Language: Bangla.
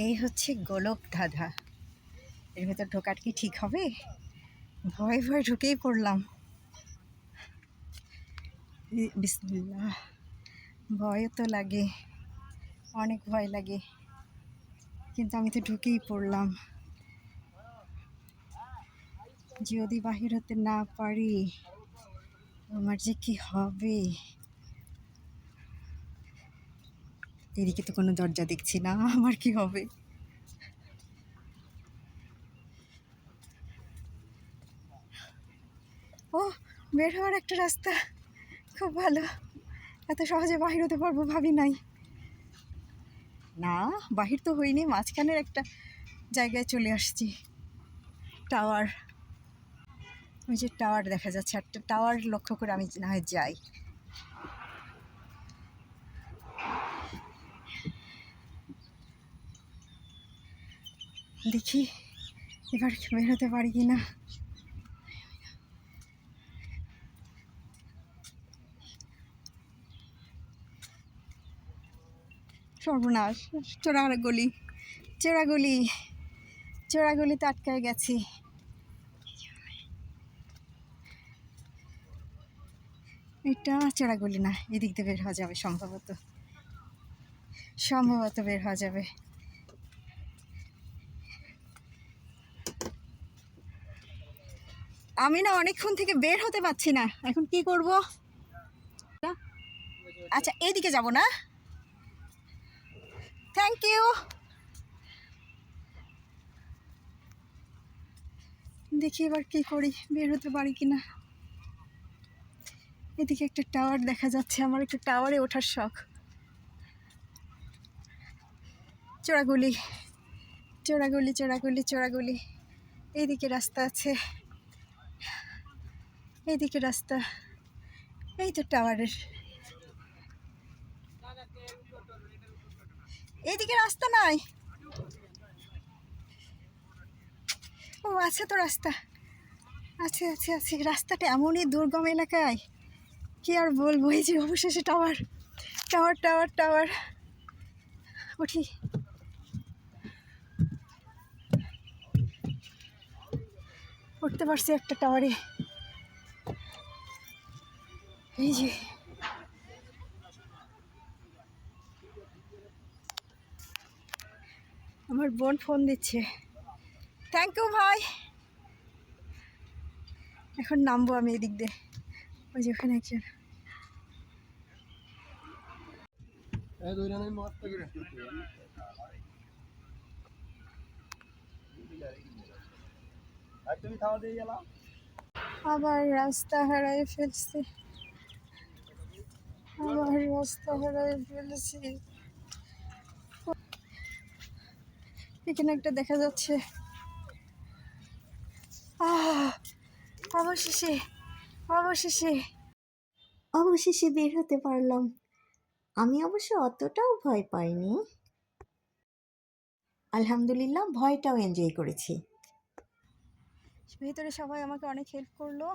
এই হচ্ছে গোলক ধাঁধা। এর ভেতর ঢোকার কি ঠিক হবে? ভয়ে ভয়ে ঢুকেই পড়লাম। বিসমিল্লাহ। ভয়ও তো লাগে, অনেক ভয় লাগে, কিন্তু আমি তো ঢুকেই পড়লাম। যদি বাহির হতে না পারি আমার যে কি হবে। এদিকে তো কোনো দরজা দেখছি না, আমার কি হবে? ও, বের হওয়ার একটা রাস্তা, খুব ভালো। এত সহজে বাহির হতে পারবো ভাবি নাই। না, বাহির তো হইনি, মাঝখানের একটা জায়গায় চলে আসছি। টাওয়ার, ওই যে টাওয়ার দেখা যাচ্ছে, একটা টাওয়ার লক্ষ্য করে আমি না হয় যাই। দেখি এবার বের হতে পারি কি না। সর্বনাশ, চোরাগলি, চোরাগলি, চোরাগলিতে আটকায় গেছি। এটা চোরাগলি না, এদিক দিয়ে বের হওয়া যাবে সম্ভবত, সম্ভবত বের হওয়া যাবে। আমি না অনেকক্ষণ থেকে বের হতে পারছি না, এখন কি করব? আচ্ছা, এইদিকে যাব না? Thank you. দেখি এবার কি করি, বের হতে পারি কিনা। এদিকে একটা টাওয়ার দেখা যাচ্ছে, আমার একটা টাওয়ারে ওঠার শখ। চোরাগলি, চোরাগলি, চোরাগলি, চোরাগলি। এইদিকে রাস্তা আছে, এইদিকে রাস্তা, এই তো টাওয়ারের। এইদিকে রাস্তা নাই। ও আছে তো রাস্তা, আছে আছে আছে। রাস্তাটা এমনই দুর্গম এলাকায়, কি আর বলবো। এই যে অবশেষে টাওয়ার, টাওয়ার, টাওয়ার, টাওয়ার। উঠি, উঠতে পারছি একটা টাওয়ারে। এই যে আমার বোন ফোন দিচ্ছে। থ্যাংক ইউ ভাই। এখন নামবো আমি এদিক দিয়ে। ওই যে ওখানে একজন। আবার রাস্তা হারাই ফেলছি, আবার রাস্তা হারাই ফেলছি। এখানে একটা দেখা যাচ্ছে। অবশেষে, অবশেষে, অবশেষে বের হতে পারলাম। আমি অবশ্য অতটাও ভয় পাইনি, আলহামদুলিল্লাহ, ভয়টাও এনজয় করেছি। ভেতরে সবাই আমাকে অনেক হেল্প করলো।